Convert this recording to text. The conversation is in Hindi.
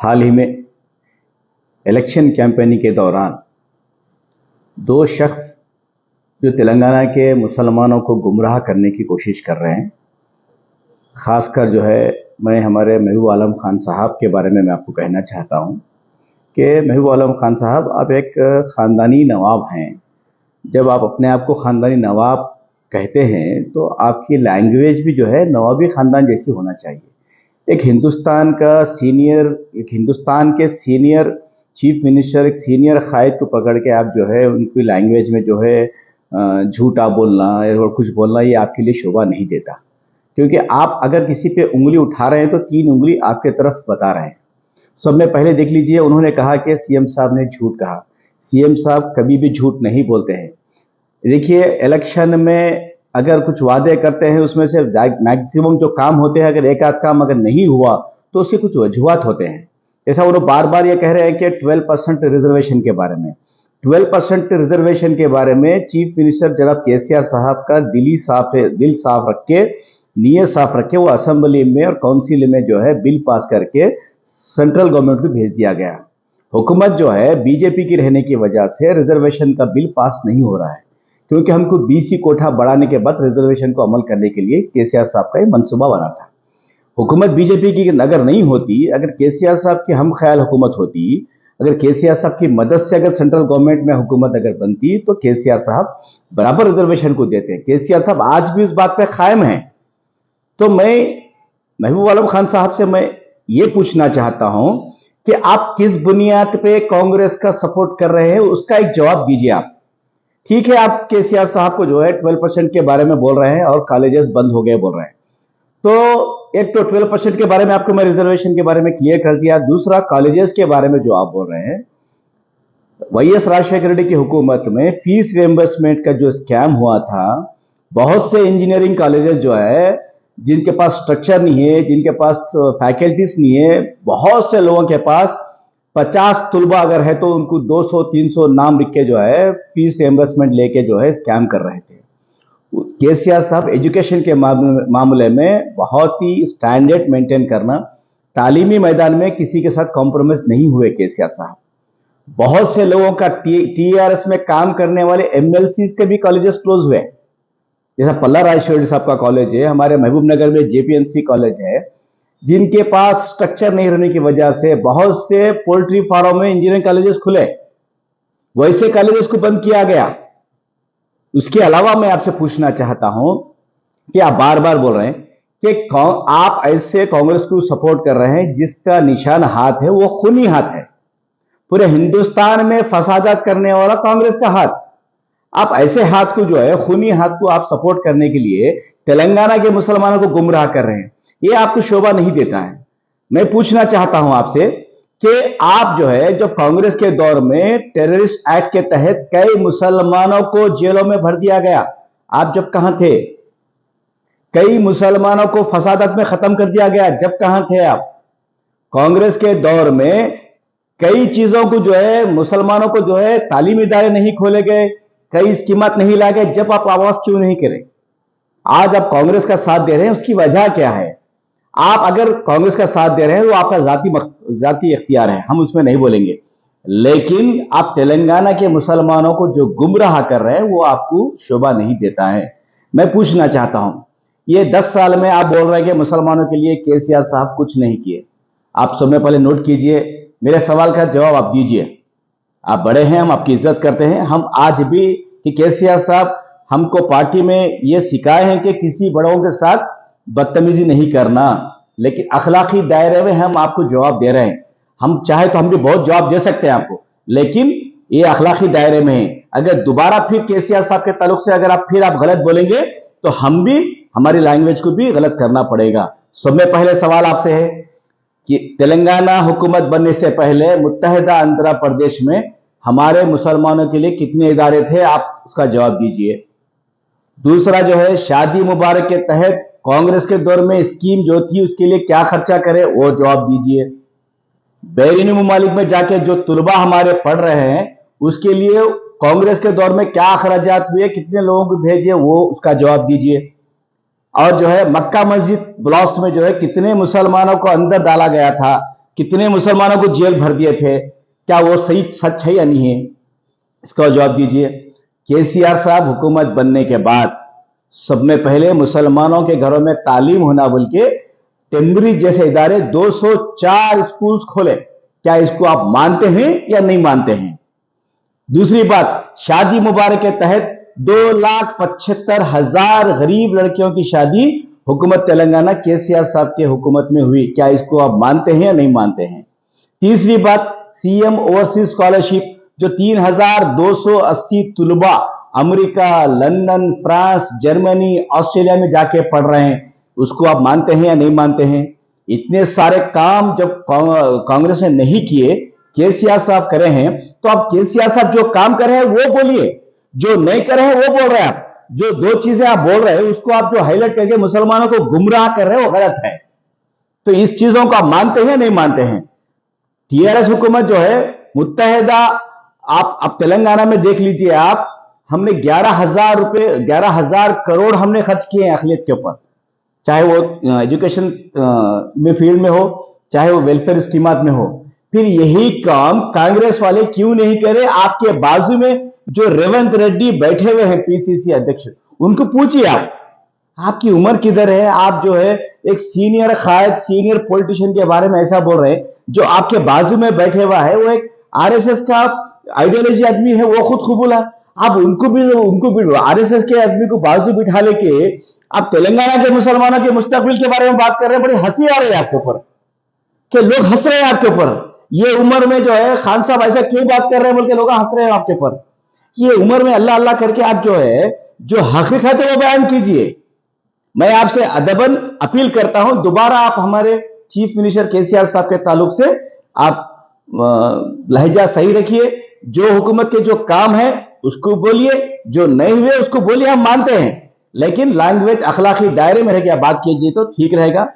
हाल ही में इलेक्शन कैंपेनिंग के दौरान दो शख्स जो तेलंगाना के मुसलमानों को गुमराह करने की कोशिश कर रहे हैं, ख़ासकर मैं हमारे महबूब आलम खान साहब के बारे में मैं आपको कहना चाहता हूं कि महबूब आलम खान साहब, आप एक ख़ानदानी नवाब हैं। जब आप अपने आप को ख़ानदानी नवाब कहते हैं तो आपकी लैंग्वेज भी नवाबी ख़ानदान जैसी होना चाहिए। एक हिंदुस्तान के सीनियर चीफ मिनिस्टर, एक सीनियर कायद को पकड़ के आप उनकी लैंग्वेज में झूठा बोलना और कुछ बोलना, ये आपके लिए शोभा नहीं देता। क्योंकि आप अगर किसी पे उंगली उठा रहे हैं तो 3 उंगली आपके तरफ बता रहे हैं। सब में पहले देख लीजिए, उन्होंने कहा कि सीएम साहब ने झूठ कहा। सीएम साहब कभी भी झूठ नहीं बोलते हैं। देखिए, इलेक्शन में अगर कुछ वादे करते हैं, उसमें से मैक्सिमम जो काम होते हैं, अगर एक आध काम अगर नहीं हुआ तो उसके कुछ वजूहात होते हैं। जैसा वो बार बार ये कह रहे हैं कि 12% रिजर्वेशन के बारे में 12% रिजर्वेशन के बारे में चीफ मिनिस्टर जनाब केसीआर साहब का दिल साफ रख के, नीयत साफ रख के वो असेंबली में और काउंसिल में बिल पास करके सेंट्रल गवर्नमेंट को भेज दिया गया। हुकूमत बीजेपी की रहने की वजह से रिजर्वेशन का बिल पास नहीं हो रहा है, क्योंकि हमको बीसी कोटा बढ़ाने के बाद रिजर्वेशन को अमल करने के लिए केसीआर साहब का ये मंसूबा बना था। हुकूमत बीजेपी की अगर नहीं होती, अगर केसीआर साहब की हम ख्याल हुकूमत होती, अगर केसीआर साहब की मदद से अगर सेंट्रल गवर्नमेंट में हुकूमत अगर बनती तो केसीआर साहब बराबर रिजर्वेशन को देते हैं। केसीआर साहब आज भी उस बात पे कायम हैं। तो मैं महबूब आलम खान साहब से मैं ये पूछना चाहता हूं कि आप किस बुनियाद पे कांग्रेस का सपोर्ट कर रहे हैं, उसका एक जवाब दीजिए आप। ठीक है, आप केसीआर साहब को 12% के बारे में बोल रहे हैं और कॉलेजेस बंद हो गए बोल रहे हैं। तो एक तो 12% के बारे में आपको मैं रिजर्वेशन के बारे में क्लियर कर दिया। दूसरा, कॉलेजेस के बारे में जो आप बोल रहे हैं, वाईएस राजशेखर रेड्डी की हुकूमत में फीस रिएम्बर्समेंट का जो स्कैम हुआ था, बहुत से इंजीनियरिंग कॉलेजेस जिनके पास स्ट्रक्चर नहीं है, जिनके पास फैकल्टीज नहीं है, बहुत से लोगों के पास 50 तुलबा अगर है तो उनको 200-300 नाम लिख के फीस रिएम्बर्समेंट लेके स्कैम कर रहे थे। केसीआर साहब एजुकेशन के मामले में बहुत ही स्टैंडर्ड मेंटेन करना, तालीमी मैदान में किसी के साथ कॉम्प्रोमाइज नहीं हुए केसीआर साहब। बहुत से लोगों का टीआरएस में काम करने वाले एमएलसी के भी कॉलेजेस क्लोज हुए, जैसा पल्ला राजेश्वरी साहब का कॉलेज है, हमारे महबूब नगर में जेपीएमसी कॉलेज है, जिनके पास स्ट्रक्चर नहीं रहने की वजह से बहुत से पोल्ट्री फार्म में इंजीनियरिंग कॉलेजेस खुले, वैसे कॉलेजेस को बंद किया गया। उसके अलावा मैं आपसे पूछना चाहता हूं कि आप बार बार बोल रहे हैं कि आप ऐसे कांग्रेस को सपोर्ट कर रहे हैं जिसका निशान हाथ है, वो खूनी हाथ है। पूरे हिंदुस्तान में फसादात करने वाला कांग्रेस का हाथ। आप ऐसे हाथ को खूनी हाथ को आप सपोर्ट करने के लिए तेलंगाना के मुसलमानों को गुमराह कर रहे हैं, ये आपको शोभा नहीं देता है। मैं पूछना चाहता हूं आपसे कि आप जब कांग्रेस के दौर में टेररिस्ट एक्ट के तहत कई मुसलमानों को जेलों में भर दिया गया, आप जब कहां थे? कई मुसलमानों को फसादत में खत्म कर दिया गया, जब कहां थे आप? कांग्रेस के दौर में कई चीजों को मुसलमानों को तालीमी इदारे नहीं खोले गए, कई स्कीमत नहीं लाए गए, जब आप आवाज क्यों नहीं करें? आज आप कांग्रेस का साथ दे रहे हैं, उसकी वजह क्या है? आप अगर कांग्रेस का साथ दे रहे हैं तो आपका जाती इख्तियार है, हम उसमें नहीं बोलेंगे, लेकिन आप तेलंगाना के मुसलमानों को जो गुमराह कर रहे हैं वो आपको शोभा नहीं देता है। मैं पूछना चाहता हूं, ये 10 साल में आप बोल रहे हैं कि मुसलमानों के लिए केसीआर साहब कुछ नहीं किए। आप समय पहले नोट कीजिए, मेरे सवाल का जवाब आप दीजिए। आप बड़े हैं, हम आपकी इज्जत करते हैं। हम आज भी कि केसीआर साहब हमको पार्टी में ये सिखाए हैं कि किसी बड़ों के साथ बदतमीजी नहीं करना, लेकिन अखलाकी दायरे में हम आपको जवाब दे रहे हैं। हम चाहे तो हम भी बहुत जवाब दे सकते हैं आपको, लेकिन ये अखलाकी दायरे में है। अगर दोबारा फिर केसीआर साहब के ताल्लुक से अगर आप गलत बोलेंगे तो हम भी हमारी लैंग्वेज को भी गलत करना पड़ेगा। सब में पहले सवाल आपसे है कि तेलंगाना हुकूमत बनने से पहले मुत्तहिदा आंध्र प्रदेश में हमारे मुसलमानों के लिए कितने इदारे थे, आप उसका जवाब दीजिए। दूसरा शादी मुबारक के तहत कांग्रेस के दौर में स्कीम जो थी उसके लिए क्या खर्चा करे, वो जवाब दीजिए। बैरूनी मुमालिक में जाके जो तुलबा हमारे पढ़ रहे हैं उसके लिए कांग्रेस के दौर में क्या अखराजात हुए, कितने लोगों को भेजे, वो उसका जवाब दीजिए। और मक्का मस्जिद ब्लास्ट में कितने मुसलमानों को अंदर डाला गया था, कितने मुसलमानों को जेल भर दिए थे, क्या वो सही सच है या नहीं है? इसका जवाब दीजिए। केसीआर साहब हुकूमत बनने के बाद सबने पहले मुसलमानों के घरों में तालीम होना बोल के टेम्बरी जैसे इदारे 204 स्कूल्स खोले। क्या इसको आप मानते हैं या नहीं मानते हैं? दूसरी बात, शादी मुबारक के तहत 2,75,000 गरीब लड़कियों की शादी हुकूमत तेलंगाना केसीआर साहब के हुकूमत में हुई। क्या इसको आप मानते हैं या नहीं मानते हैं? तीसरी बात, सीएम ओवरसीज स्कॉलरशिप जो 3,280 तुलबा America, London, France, Germany, Australia में जाके पढ़ रहे हैं, उसको आप मानते हैं या नहीं मानते हैं? इतने सारे काम जब कांग्रेस ने नहीं किए, केसीआर साहब करे हैं, तो आप केसीआर साहब जो काम करे हैं वो बोलिए, जो नहीं करे हैं वो बोल रहे हैं। आप जो दो चीजें आप बोल रहे हैं उसको आप जो हाईलाइट करके मुसलमानों को गुमराह कर रहे हैं वो गलत है। तो इस चीजों को आप मानते हैं या नहीं मानते हैं? टीआरएस हुकूमत जो है मुत्तहिदा, आप तेलंगाना में देख लीजिए, आप हमने 11,000 करोड़ हमने खर्च किए हैं अखिलियत के ऊपर, चाहे वो एजुकेशन में फील्ड में हो, चाहे वो वेलफेयर स्कीमात में हो। फिर यही काम कांग्रेस वाले क्यों नहीं करे? आपके बाजू में जो रेवंत रेड्डी बैठे हुए हैं पीसीसी अध्यक्ष, उनको पूछिए आप, आपकी उम्र किधर है? आप जो है एक सीनियर कायद, सीनियर पॉलिटिशियन के बारे में ऐसा बोल रहे हैं। जो आपके बाजू में बैठे हुआ है वो एक आरएसएस का आइडियोलॉजी आदमी है, वो खुद कबूल है। आप उनको भी आरएसएस के आदमी को बाजू बिठा लेके आप तेलंगाना के मुसलमानों के मुस्तकबिल के बारे में बात कर रहे हैं। बड़ी हंसी आ रही है आपके ऊपर, कि लोग हंस रहे हैं आपके ऊपर। ये उम्र में जो है खान साहब ऐसा क्यों बात कर रहे हैं बोल के लोग हंस रहे हैं आपके ऊपर। ये उम्र में अल्लाह अल्लाह करके आप जो है जो हकीकत है वो बयान कीजिए। मैं आपसे अदबन अपील करता हूं, दोबारा आप हमारे चीफ मिनिस्टर केसीआर साहब के ताल्लुक से आप लहजा सही रखिए। जो हुकूमत के जो काम है उसको बोलिए, जो नहीं हुए उसको बोलिए, हम मानते हैं, लेकिन लैंग्वेज अखलाकी दायरे में रह के बात कीजिए तो ठीक रहेगा।